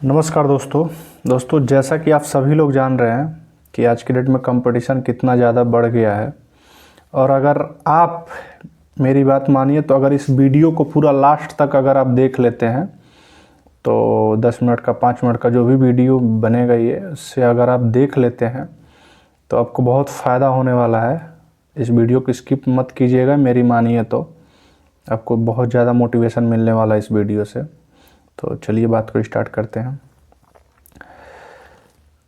नमस्कार दोस्तों जैसा कि आप सभी लोग जान रहे हैं कि आज की डेट में कंपटीशन कितना ज़्यादा बढ़ गया है। और अगर आप मेरी बात मानिए तो अगर इस वीडियो को पूरा लास्ट तक अगर आप देख लेते हैं तो 10 मिनट का 5 मिनट का जो भी वीडियो बनेगा ये उससे अगर आप देख लेते हैं तो आपको बहुत फ़ायदा होने वाला है। इस वीडियो को स्किप मत कीजिएगा, मेरी मानिए तो आपको बहुत ज़्यादा मोटिवेशन मिलने वाला है इस वीडियो से। तो चलिए बात को स्टार्ट करते हैं।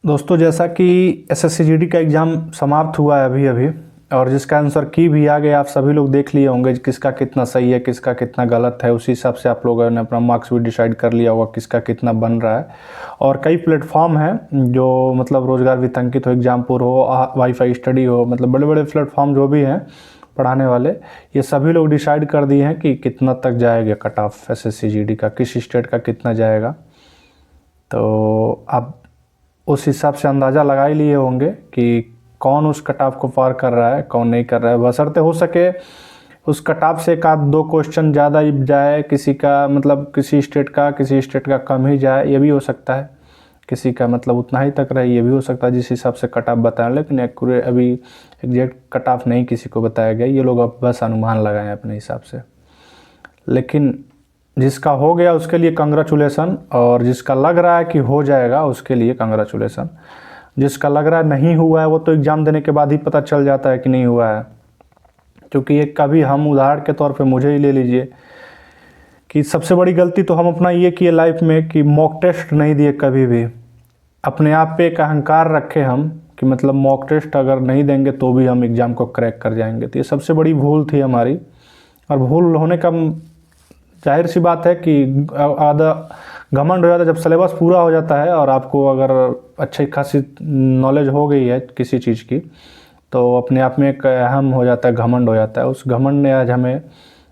दोस्तों जैसा कि एसएससी जीडी का एग्ज़ाम समाप्त हुआ है अभी और जिसका आंसर की भी आ गया, आप सभी लोग देख लिए होंगे किसका कितना सही है किसका कितना गलत है। उसी हिसाब से आप लोगों ने अपना मार्क्स भी डिसाइड कर लिया होगा किसका कितना बन रहा है। और कई प्लेटफॉर्म हैं जो मतलब रोज़गार वितंकित हो, एग्जामपुर हो, वाईफाई स्टडी हो, मतलब बड़े बड़े प्लेटफॉर्म जो भी हैं पढ़ाने वाले, ये सभी लोग डिसाइड कर दिए हैं कि कितना तक जाएगा कट ऑफ एसएससी जीडी का, किस स्टेट का कितना जाएगा। तो आप उस हिसाब से अंदाज़ा लगा ही लिए होंगे कि कौन उस कट ऑफ को पार कर रहा है कौन नहीं कर रहा है। बशर्ते हो सके उस कट ऑफ से एक आध दो क्वेश्चन ज़्यादा ही जाए, किसी का मतलब किसी स्टेट का कम ही जाए, ये भी हो सकता है। किसी का मतलब उतना ही तक रहे, ये भी हो सकता है जिस हिसाब से कट ऑफ बताया। लेकिन एक्यूरेट अभी एग्जैक्ट कट ऑफ नहीं किसी को बताया गया, ये लोग अब बस अनुमान लगाएं अपने हिसाब से। लेकिन जिसका हो गया उसके लिए कंग्रेचुलेसन, और जिसका लग रहा है कि हो जाएगा उसके लिए कंग्रेचुलेसन। जिसका लग रहा है नहीं हुआ है वो तो एग्ज़ाम देने के बाद ही पता चल जाता है कि नहीं हुआ है। क्योंकि ये कभी हम उदाहरण के तौर पे मुझे ही ले लीजिए कि सबसे बड़ी गलती तो हम अपना ये किए लाइफ में कि मॉक टेस्ट नहीं दिए कभी भी। अपने आप पे एक अहंकार रखे हम कि मतलब मॉक टेस्ट अगर नहीं देंगे तो भी हम एग्ज़ाम को क्रैक कर जाएंगे। तो ये सबसे बड़ी भूल थी हमारी। और भूल होने का जाहिर सी बात है कि आधा घमंड हो जाता है जब सिलेबस पूरा हो जाता है और आपको अगर अच्छी खासी नॉलेज हो गई है किसी चीज़ की, तो अपने आप में एक अहम हो जाता है, घमंड हो जाता है। उस घमंड ने आज हमें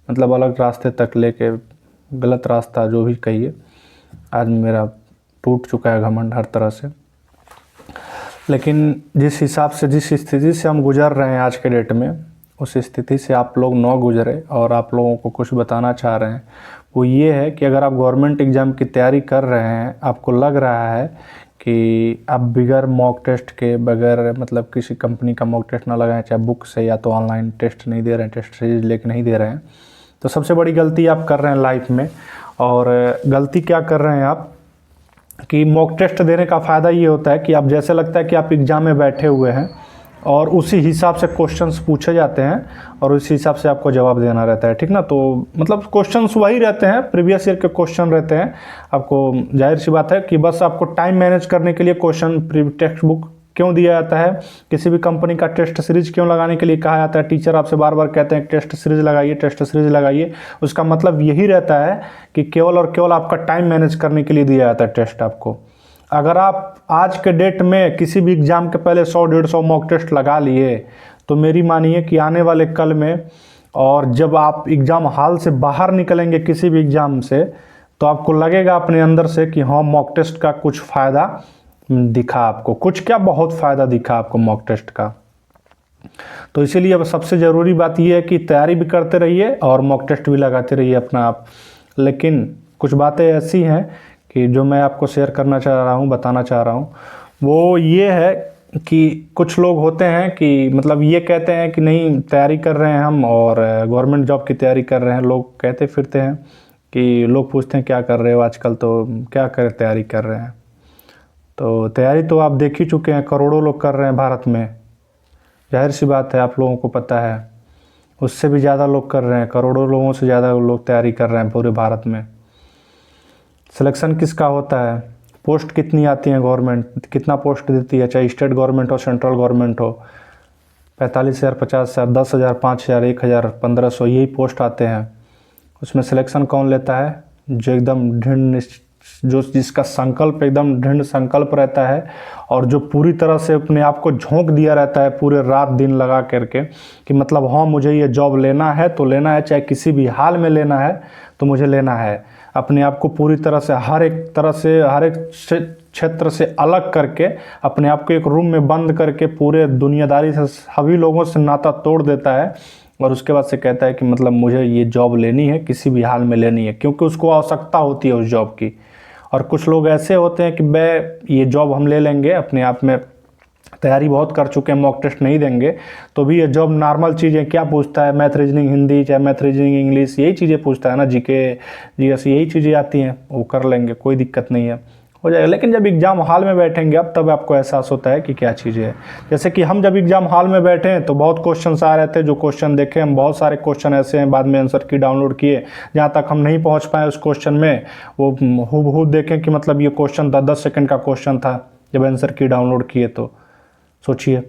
मतलब अलग रास्ते तक लेके, गलत रास्ता जो भी कहिए, आज मेरा टूट चुका है घमंड हर तरह से। लेकिन जिस हिसाब से जिस स्थिति से हम गुजर रहे हैं आज के डेट में, उस स्थिति से आप लोग न गुजरे और आप लोगों को कुछ बताना चाह रहे हैं वो ये है कि अगर आप गवर्नमेंट एग्ज़ाम की तैयारी कर रहे हैं, आपको लग रहा है कि आप बगैर मॉक टेस्ट के, बगैर मतलब किसी कंपनी का मॉक टेस्ट ना लगाएं, चाहे बुक से या तो ऑनलाइन टेस्ट नहीं दे रहे हैं, टेस्ट सीरीज लेके नहीं दे रहे हैं, तो सबसे बड़ी गलती आप कर रहे हैं लाइफ में। और गलती क्या कर रहे हैं आप कि मॉक टेस्ट देने का फ़ायदा ये होता है कि आप जैसे लगता है कि आप एग्ज़ाम में बैठे हुए हैं और उसी हिसाब से क्वेश्चंस पूछे जाते हैं और उसी हिसाब से आपको जवाब देना रहता है, ठीक ना। तो मतलब क्वेश्चंस वही रहते हैं, प्रीवियस ईयर के क्वेश्चन रहते हैं। आपको जाहिर सी बात है कि बस आपको टाइम मैनेज करने के लिए क्वेश्चन टेक्स्ट बुक क्यों दिया जाता है, किसी भी कंपनी का टेस्ट सीरीज क्यों लगाने के लिए कहा जाता है। टीचर आपसे बार बार कहते हैं टेस्ट सीरीज लगाइए, टेस्ट सीरीज लगाइए। उसका मतलब यही रहता है कि केवल और केवल आपका टाइम मैनेज करने के लिए दिया जाता है टेस्ट आपको। अगर आप आज के डेट में किसी भी एग्ज़ाम के पहले 100-150 मॉक टेस्ट लगा लिए तो मेरी मानिए कि आने वाले कल में, और जब आप एग्ज़ाम हॉल से बाहर निकलेंगे किसी भी एग्ज़ाम से, तो आपको लगेगा अपने अंदर से कि हाँ मॉक टेस्ट का कुछ फ़ायदा दिखा आपको। कुछ क्या, बहुत फ़ायदा दिखा आपको मॉक टेस्ट का। तो इसीलिए अब सबसे ज़रूरी बात यह है कि तैयारी भी करते रहिए और मॉक टेस्ट भी लगाते रहिए अपना आप। लेकिन कुछ बातें ऐसी हैं कि जो मैं आपको शेयर करना चाह रहा हूँ, बताना चाह रहा हूँ, वो ये है कि कुछ लोग होते हैं कि मतलब ये कहते हैं कि नहीं तैयारी कर रहे हैं हम और गवर्नमेंट जॉब की तैयारी कर रहे हैं। लोग कहते फिरते हैं कि लोग पूछते हैं क्या कर रहे हो आजकल, तो क्या कर तैयारी कर रहे हैं। तो तैयारी तो आप देख ही चुके हैं, करोड़ों लोग कर रहे हैं भारत में। जाहिर सी बात है आप लोगों को पता है, उससे भी ज़्यादा लोग कर रहे हैं, करोड़ों लोगों से ज़्यादा लोग तैयारी कर रहे हैं पूरे भारत में। सिलेक्शन किसका होता है, पोस्ट कितनी आती हैं, गवर्नमेंट कितना पोस्ट देती है, चाहे स्टेट गवर्नमेंट हो सेंट्रल गवर्नमेंट हो, 45,000, 50,000, 10,000, 5,000, 1,000, 1,500, यही पोस्ट आते हैं। उसमें सिलेक्शन कौन लेता है, जो एकदम दृढ़, जो जिसका संकल्प एकदम दृढ़ संकल्प रहता है और जो पूरी तरह से अपने आप को झोंक दिया रहता है पूरे रात दिन लगा करके कि मतलब हाँ मुझे ये जॉब लेना है तो लेना है, चाहे किसी भी हाल में लेना है तो मुझे लेना है। अपने आप को पूरी तरह से हर एक क्षेत्र से अलग करके, अपने आप को एक रूम में बंद करके पूरे दुनियादारी से सभी लोगों से नाता तोड़ देता है और उसके बाद से कहता है कि मतलब मुझे ये जॉब लेनी है, किसी भी हाल में लेनी है, क्योंकि उसको आवश्यकता होती है उस जॉब की। और कुछ लोग ऐसे होते हैं कि ये जॉब हम ले लेंगे, अपने आप में तैयारी बहुत कर चुके हैं, मॉक टेस्ट नहीं देंगे तो भी ये जॉब नॉर्मल चीज़ें क्या पूछता है, मैथ रीजनिंग हिंदी, चाहे मैथ रीजनिंग इंग्लिश, यही चीज़ें पूछता है ना, जीके जीएस यही चीज़ें आती हैं, वो कर लेंगे, कोई दिक्कत नहीं है, हो जाएगा। लेकिन जब एग्ज़ाम हॉल में बैठेंगे अब तब आपको एहसास होता है कि क्या चीज़ें है। जैसे कि हम जब एग्ज़ाम हॉल में बैठे हैं तो बहुत क्वेश्चन आ रहे थे, जो क्वेश्चन देखे हम, बहुत सारे क्वेश्चन ऐसे हैं, बाद में आंसर की डाउनलोड किए, जहाँ तक हम नहीं पहुँच पाए उस क्वेश्चन में, वो हूबहू देखें कि मतलब ये क्वेश्चन 10-10 सेकंड का क्वेश्चन था, जब आंसर की डाउनलोड किए तो सोचिए।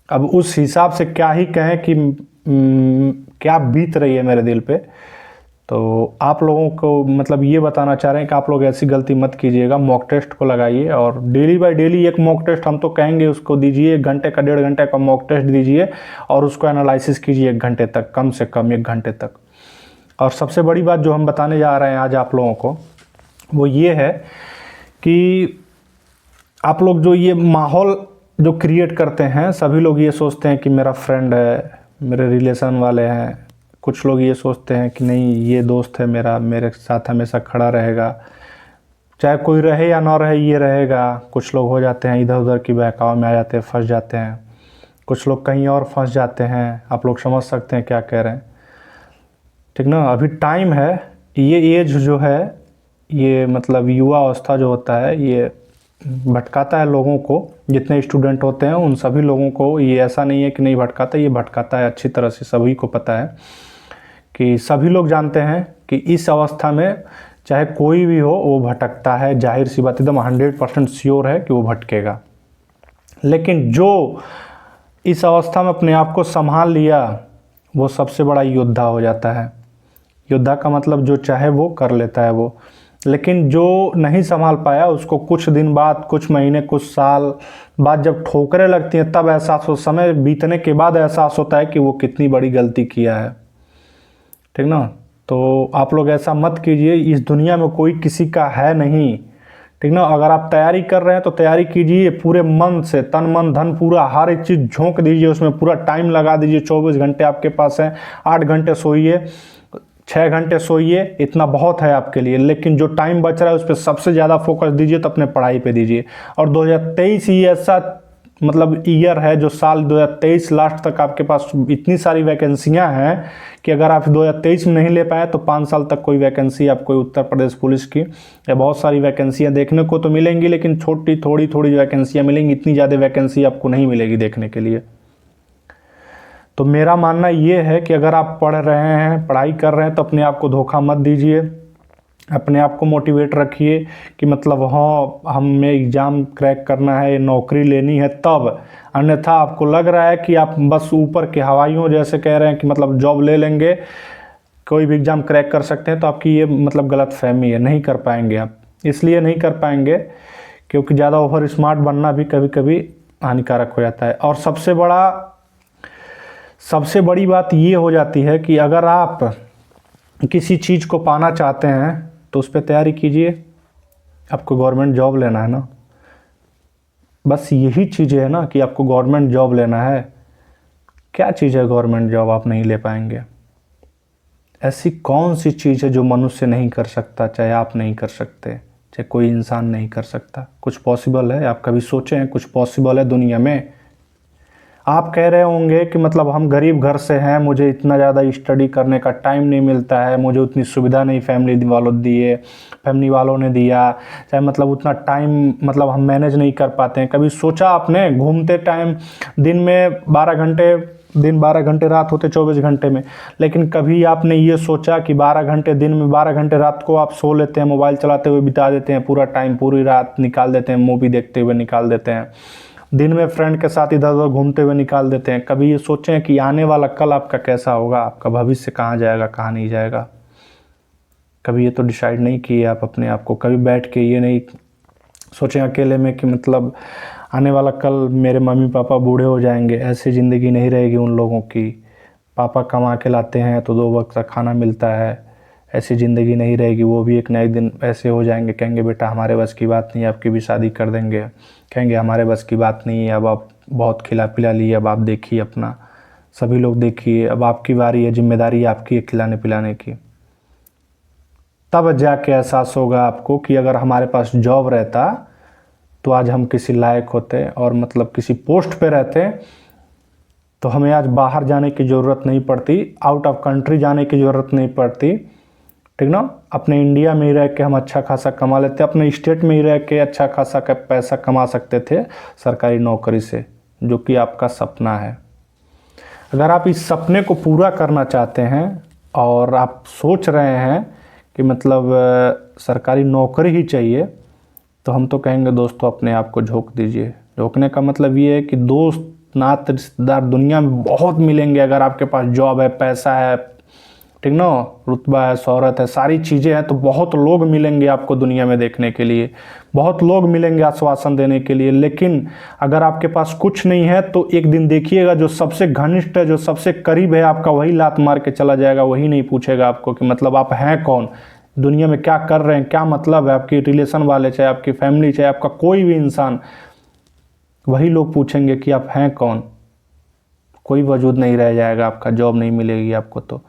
अब उस हिसाब से क्या ही कहें कि क्या बीत रही है मेरे दिल पे। तो आप लोगों को मतलब ये बताना चाह रहे हैं कि आप लोग ऐसी गलती मत कीजिएगा, मॉक टेस्ट को लगाइए और डेली बाय डेली एक मॉक टेस्ट हम तो कहेंगे उसको दीजिए, 1 घंटे का 1.5 घंटे का मॉक टेस्ट दीजिए और उसको एनालिसिस कीजिए 1 घंटे तक, कम से कम 1 घंटे तक। और सबसे बड़ी बात जो हम बताने जा रहे हैं आज आप लोगों को, वो ये है कि आप लोग जो ये माहौल जो क्रिएट करते हैं, सभी लोग ये सोचते हैं कि मेरा फ्रेंड है, मेरे रिलेशन वाले हैं, कुछ लोग ये सोचते हैं कि नहीं ये दोस्त है मेरा, मेरे साथ हमेशा खड़ा रहेगा, चाहे कोई रहे या ना रहे ये रहेगा। कुछ लोग हो जाते हैं इधर उधर की बहकाव में आ जाते हैं, फंस जाते हैं, कुछ लोग कहीं और फंस जाते हैं। आप लोग समझ सकते हैं क्या कह रहे हैं, ठीक ना। अभी टाइम है, ये एज जो है, ये मतलब युवा अवस्था जो होता है, ये भटकाता है लोगों को। जितने स्टूडेंट होते हैं उन सभी लोगों को, ये ऐसा नहीं है कि नहीं भटकाता, ये भटकाता है अच्छी तरह से, सभी को पता है कि सभी लोग जानते हैं कि इस अवस्था में चाहे कोई भी हो वो भटकता है, जाहिर सी बात, एकदम 100% श्योर है कि वो भटकेगा। लेकिन जो इस अवस्था में अपने आप को संभाल लिया वो सबसे बड़ा योद्धा हो जाता है। योद्धा का मतलब जो चाहे वो कर लेता है वो। लेकिन जो नहीं संभाल पाया उसको कुछ दिन बाद, कुछ महीने, कुछ साल बाद जब ठोकरें लगती हैं तब एहसास हो, समय बीतने के बाद एहसास होता है कि वो कितनी बड़ी गलती किया है, ठीक ना। तो आप लोग ऐसा मत कीजिए, इस दुनिया में कोई किसी का है नहीं, ठीक ना। अगर आप तैयारी कर रहे हैं तो तैयारी कीजिए पूरे मन से, तन मन धन पूरा, हर एक चीज़ झोंक दीजिए उसमें, पूरा टाइम लगा दीजिए। 24 घंटे आपके पास हैं, 8 घंटे सोइए, 6 घंटे सोइए, इतना बहुत है आपके लिए। लेकिन जो टाइम बच रहा है उस पर सबसे ज़्यादा फोकस दीजिए, तो अपने पढ़ाई पे दीजिए। और 2023 ही ऐसा मतलब ईयर है, जो साल 2023 लास्ट तक आपके पास इतनी सारी वैकेंसियां हैं कि अगर आप 2023 में नहीं ले पाए तो 5 साल तक कोई वैकेंसी आपको उत्तर प्रदेश पुलिस की या बहुत सारी वैकेंसियां देखने को तो मिलेंगी, लेकिन छोटी थोड़ी वैकेंसियां मिलेंगी, इतनी ज़्यादा वैकेंसी आपको नहीं मिलेगी देखने के लिए। तो मेरा मानना ये है कि अगर आप पढ़ रहे हैं, पढ़ाई कर रहे हैं, तो अपने आप को धोखा मत दीजिए, अपने आप को मोटिवेट रखिए कि मतलब हाँ हमें एग्ज़ाम क्रैक करना है, नौकरी लेनी है तब। अन्यथा आपको लग रहा है कि आप बस ऊपर के हवाइयों जैसे कह रहे हैं कि मतलब जॉब ले लेंगे, कोई भी एग्ज़ाम क्रैक कर सकते हैं, तो आपकी ये मतलब गलत फहमी है, नहीं कर पाएंगे आप। इसलिए नहीं कर पाएंगे क्योंकि ज़्यादा ओवर स्मार्ट बनना भी कभी कभी हानिकारक हो जाता है। और सबसे बड़ी बात ये हो जाती है कि अगर आप किसी चीज़ को पाना चाहते हैं तो उस पर तैयारी कीजिए। आपको गवर्नमेंट जॉब लेना है ना, बस यही चीज़ है ना कि आपको गवर्नमेंट जॉब लेना है। क्या चीज़ है गवर्नमेंट जॉब आप नहीं ले पाएंगे? ऐसी कौन सी चीज़ है जो मनुष्य नहीं कर सकता, चाहे आप नहीं कर सकते, चाहे कोई इंसान नहीं कर सकता? कुछ पॉसिबल है? आप कभी सोचे हैं कुछ पॉसिबल है दुनिया में? आप कह रहे होंगे कि मतलब हम गरीब घर से हैं, मुझे इतना ज़्यादा स्टडी करने का टाइम नहीं मिलता है, मुझे उतनी सुविधा नहीं फैमिली वालों ने दिया, चाहे मतलब उतना टाइम मतलब हम मैनेज नहीं कर पाते हैं। कभी सोचा आपने घूमते टाइम दिन में 12 घंटे, दिन 12 घंटे, रात होते 24 घंटे में, लेकिन कभी आपने ये सोचा कि 12 घंटे दिन में, 12 घंटे रात को आप सो लेते हैं, मोबाइल चलाते हुए बिता देते हैं, पूरा टाइम पूरी रात निकाल देते हैं, मूवी देखते हुए निकाल देते हैं, दिन में फ्रेंड के साथ इधर उधर घूमते हुए निकाल देते हैं? कभी ये सोचें कि आने वाला कल आपका कैसा होगा, आपका भविष्य कहाँ जाएगा, कहाँ नहीं जाएगा? कभी ये तो डिसाइड नहीं किए आप अपने आप को? कभी बैठ के ये नहीं सोचें अकेले में कि मतलब आने वाला कल मेरे मम्मी पापा बूढ़े हो जाएंगे, ऐसी ज़िंदगी नहीं रहेगी उन लोगों की। पापा कमा के लाते हैं तो 2 वक्त का खाना मिलता है, ऐसी ज़िंदगी नहीं रहेगी। वो भी एक न एक दिन ऐसे हो जाएंगे, कहेंगे बेटा हमारे बस की बात नहीं, आपकी भी शादी कर देंगे। कहेंगे हमारे बस की बात नहीं है, अब आप बहुत खिला पिला लिए, अब आप देखिए अपना, सभी लोग देखिए, अब आपकी बारी है, जिम्मेदारी आपकी है खिलाने पिलाने की। तब जाके एहसास होगा आपको कि अगर हमारे पास जॉब रहता तो आज हम किसी लायक होते और मतलब किसी पोस्ट पे रहते, तो हमें आज बाहर जाने की ज़रूरत नहीं पड़ती, आउट ऑफ कंट्री जाने की ज़रूरत नहीं पड़ती, ठीक ना। अपने इंडिया में ही रह के हम अच्छा खासा कमा लेते, अपने स्टेट में ही रह के अच्छा खासा पैसा कमा सकते थे सरकारी नौकरी से, जो कि आपका सपना है। अगर आप इस सपने को पूरा करना चाहते हैं और आप सोच रहे हैं कि मतलब सरकारी नौकरी ही चाहिए, तो हम तो कहेंगे दोस्तों अपने आप को झोंक दीजिए। झोंकने का मतलब ये है कि दोस्त नात रिश्तेदार दुनिया में बहुत मिलेंगे अगर आपके पास जॉब है, पैसा है, ठीक ना, रुतबा है, शोहरत है, सारी चीज़ें हैं, तो बहुत लोग मिलेंगे आपको दुनिया में देखने के लिए, बहुत लोग मिलेंगे आश्वासन देने के लिए। लेकिन अगर आपके पास कुछ नहीं है तो एक दिन देखिएगा जो सबसे घनिष्ठ है, जो सबसे करीब है आपका, वही लात मार के चला जाएगा, वही नहीं पूछेगा आपको कि मतलब आप हैं कौन, दुनिया में क्या कर रहे हैं, क्या मतलब है। आपकी रिलेशन वाले, चाहे आपकी फैमिली, चाहे आपका कोई भी इंसान, वही लोग पूछेंगे कि आप हैं कौन। कोई वजूद नहीं रह जाएगा आपका, जॉब नहीं मिलेगी आपको। तो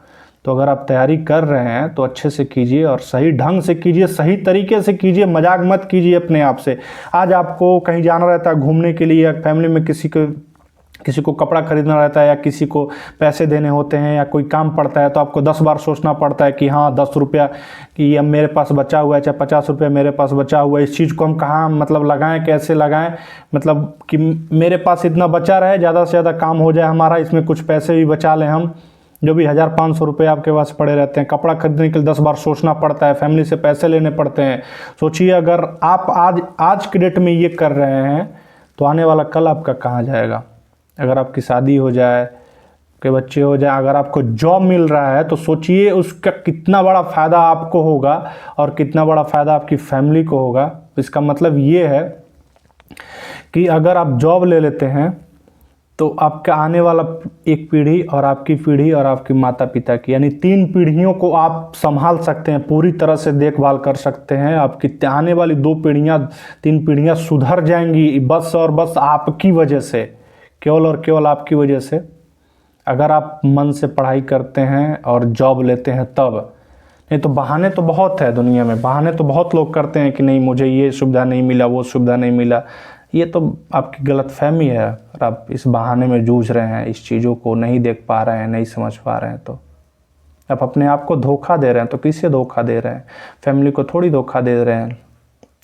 अगर आप तैयारी कर रहे हैं तो अच्छे से कीजिए और सही ढंग से कीजिए, सही तरीके से कीजिए, मजाक मत कीजिए अपने आप से। आज आपको कहीं जाना रहता है घूमने के लिए, या फैमिली में किसी को कपड़ा खरीदना रहता है, या किसी को पैसे देने होते हैं, या कोई काम पड़ता है, तो आपको 10 बार सोचना पड़ता है कि हाँ 10 रुपया कि अब मेरे पास बचा हुआ है, चाहे 50 रुपया मेरे पास बचा हुआ है, इस चीज़ को हम कहाँ मतलब लगाएं, कैसे लगाएं, मतलब कि मेरे पास इतना बचा रहे, ज़्यादा से ज़्यादा काम हो जाए हमारा, इसमें कुछ पैसे भी बचा लें हम। जो भी 1500 रुपये आपके पास पड़े रहते हैं, कपड़ा खरीदने के लिए 10 बार सोचना पड़ता है, फैमिली से पैसे लेने पड़ते हैं। सोचिए अगर आप आज के डेट में ये कर रहे हैं तो आने वाला कल आपका कहाँ जाएगा। अगर आपकी शादी हो जाए, के बच्चे हो जाए, अगर आपको जॉब मिल रहा है, तो सोचिए उसका कितना बड़ा फ़ायदा आपको होगा और कितना बड़ा फ़ायदा आपकी फैमिली को होगा। इसका मतलब ये है कि अगर आप जॉब ले लेते हैं तो आपका आने वाला एक पीढ़ी और आपकी पीढ़ी और आपके माता पिता की, यानी 3 पीढ़ियों को आप संभाल सकते हैं, पूरी तरह से देखभाल कर सकते हैं। आपकी आने वाली 2 पीढ़ियाँ 3 पीढ़ियाँ सुधर जाएंगी बस और बस आपकी वजह से, केवल और केवल आपकी वजह से। अगर आप मन से पढ़ाई करते हैं और जॉब लेते हैं तब। नहीं तो बहाने तो बहुत है दुनिया में, बहाने तो बहुत लोग करते हैं कि नहीं मुझे ये सुविधा नहीं मिला, वो सुविधा नहीं मिला। ये तो आपकी गलतफहमी है और आप इस बहाने में जूझ रहे हैं, इस चीज़ों को नहीं देख पा रहे हैं, नहीं समझ पा रहे हैं, तो आप अपने आप को धोखा दे रहे हैं। तो किससे धोखा दे रहे हैं? फैमिली को थोड़ी धोखा दे रहे हैं,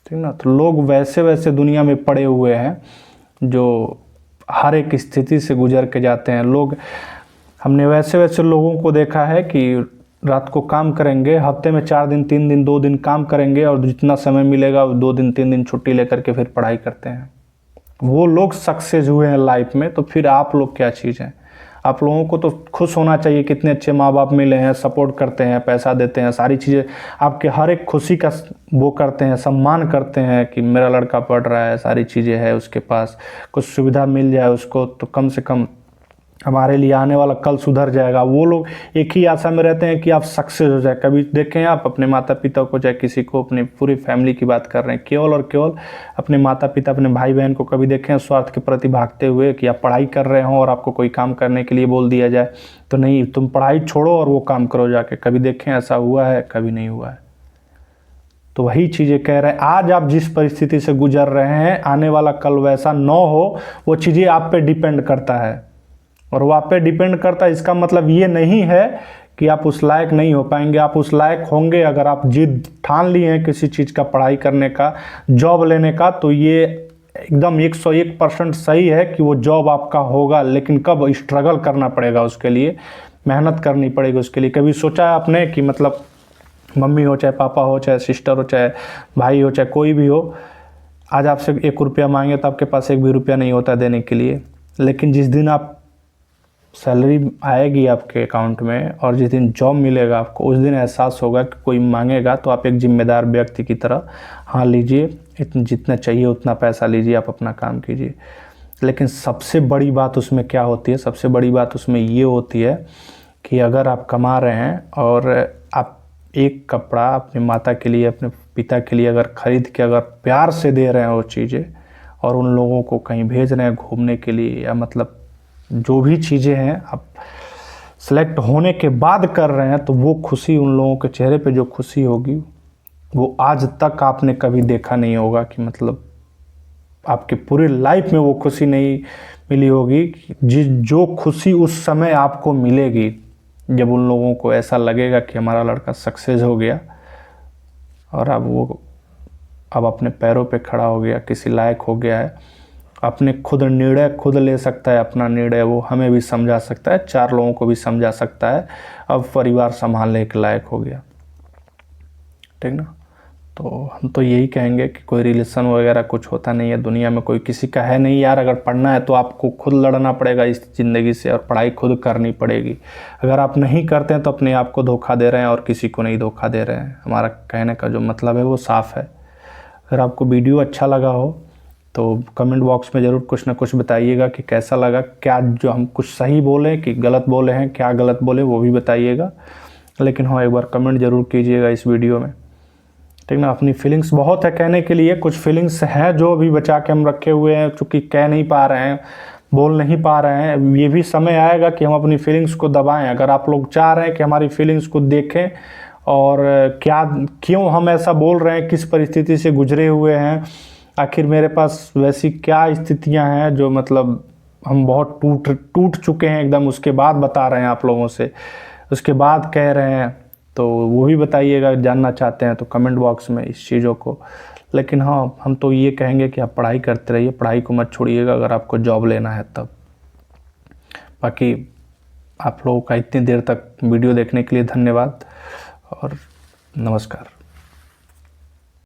ठीक ना। तो लोग वैसे दुनिया में पड़े हुए हैं जो हर एक स्थिति से गुजर के जाते हैं। लोग, हमने वैसे लोगों को देखा है कि रात को काम करेंगे, हफ्ते में 4 दिन 3 दिन 2 दिन काम करेंगे और जितना समय मिलेगा 2 दिन 3 दिन छुट्टी लेकर के फिर पढ़ाई करते हैं। वो लोग सक्सेस हुए हैं लाइफ में, तो फिर आप लोग क्या चीज़ हैं? आप लोगों को तो खुश होना चाहिए, कितने अच्छे माँ बाप मिले हैं, सपोर्ट करते हैं, पैसा देते हैं, सारी चीज़ें आपके हर एक खुशी का वो करते हैं, सम्मान करते हैं कि मेरा लड़का पढ़ रहा है, सारी चीज़ें है उसके पास, कुछ सुविधा मिल जाए उसको तो कम से कम हमारे लिए आने वाला कल सुधर जाएगा। वो लोग एक ही आशा में रहते हैं कि आप सक्सेस हो जाए। कभी देखें आप अपने माता पिता को, चाहे किसी को, अपनी पूरी फैमिली की बात कर रहे हैं, केवल और केवल अपने माता पिता, अपने भाई बहन को कभी देखें स्वार्थ के प्रति भागते हुए कि आप पढ़ाई कर रहे हो और आपको कोई काम करने के लिए बोल दिया जाए तो नहीं तुम पढ़ाई छोड़ो और वो काम करो जाके। कभी देखें ऐसा हुआ है? कभी नहीं हुआ है। तो वही चीज़ें कह रहे हैं, आज आप जिस परिस्थिति से गुजर रहे हैं आने वाला कल वैसा न हो, वो चीज़ें आप पे डिपेंड करता है। और वो आप पे डिपेंड करता है, इसका मतलब ये नहीं है कि आप उस लायक नहीं हो पाएंगे। आप उस लायक होंगे अगर आप जिद ठान लिए हैं किसी चीज़ का, पढ़ाई करने का, जॉब लेने का, तो ये एकदम 101% सही है कि वो जॉब आपका होगा। लेकिन कब? स्ट्रगल करना पड़ेगा उसके लिए, मेहनत करनी पड़ेगी उसके लिए। कभी सोचा है आपने कि मतलब मम्मी हो, चाहे पापा हो, चाहे सिस्टर हो, चाहे भाई हो, चाहे कोई भी हो, आज आपसे 1 रुपया मांगे तो आपके पास 1 भी रुपया नहीं होता देने के लिए। लेकिन जिस दिन आप सैलरी आएगी आपके अकाउंट में और जिस दिन जॉब मिलेगा आपको, उस दिन एहसास होगा कि कोई मांगेगा तो आप एक जिम्मेदार व्यक्ति की तरह हाँ लीजिए, जितना चाहिए उतना पैसा लीजिए, आप अपना काम कीजिए। लेकिन सबसे बड़ी बात उसमें क्या होती है? सबसे बड़ी बात उसमें ये होती है कि अगर आप कमा रहे हैं और आप एक कपड़ा अपनी माता के लिए, अपने पिता के लिए अगर ख़रीद के अगर प्यार से दे रहे हैं वो चीज़ें, और उन लोगों को कहीं भेज रहे हैं घूमने के लिए, या मतलब जो भी चीज़ें हैं आप सेलेक्ट होने के बाद कर रहे हैं, तो वो खुशी, उन लोगों के चेहरे पे जो खुशी होगी वो आज तक आपने कभी देखा नहीं होगा। कि मतलब आपके पूरी लाइफ में वो खुशी नहीं मिली होगी जो खुशी उस समय आपको मिलेगी, जब उन लोगों को ऐसा लगेगा कि हमारा लड़का सक्सेस हो गया और अब अपने पैरों पे खड़ा हो गया, किसी लायक हो गया है, अपने खुद निर्णय खुद ले सकता है, अपना निर्णय वो हमें भी समझा सकता है, 4 लोगों को भी समझा सकता है, अब परिवार संभालने के लायक हो गया। ठीक ना। तो हम तो यही कहेंगे कि कोई रिलेशन वगैरह कुछ होता नहीं है दुनिया में, कोई किसी का है नहीं यार। अगर पढ़ना है तो आपको खुद लड़ना पड़ेगा इस ज़िंदगी से, और पढ़ाई खुद करनी पड़ेगी। अगर आप नहीं करते हैं तो अपने आप को धोखा दे रहे हैं और किसी को नहीं धोखा दे रहे हैं। हमारा कहने का जो मतलब है वो साफ़ है। अगर आपको वीडियो अच्छा लगा हो तो कमेंट बॉक्स में ज़रूर कुछ ना कुछ बताइएगा कि कैसा लगा, क्या जो हम कुछ सही बोले कि गलत बोले हैं, क्या गलत बोले वो भी बताइएगा। लेकिन हाँ, एक बार कमेंट ज़रूर कीजिएगा इस वीडियो में। ठीक ना। अपनी फीलिंग्स बहुत है कहने के लिए, कुछ फीलिंग्स हैं जो अभी बचा के हम रखे हुए हैं, चूँकि कह नहीं पा रहे हैं, बोल नहीं पा रहे हैं। ये भी समय आएगा कि हम अपनी फीलिंग्स को दबाएं। अगर आप लोग चाह रहे हैं कि हमारी फीलिंग्स को देखें और क्यों हम ऐसा बोल रहे हैं, किस परिस्थिति से गुजरे हुए हैं, आखिर मेरे पास वैसी क्या स्थितियां हैं जो मतलब हम बहुत टूट चुके हैं एकदम, उसके बाद बता रहे हैं आप लोगों से, उसके बाद कह रहे हैं, तो वो भी बताइएगा। जानना चाहते हैं तो कमेंट बॉक्स में इस चीज़ों को। लेकिन हाँ, हम तो ये कहेंगे कि आप पढ़ाई करते रहिए, पढ़ाई को मत छोड़िएगा अगर आपको जॉब लेना है तब। बाकी आप लोगों का इतनी देर तक वीडियो देखने के लिए धन्यवाद और नमस्कार।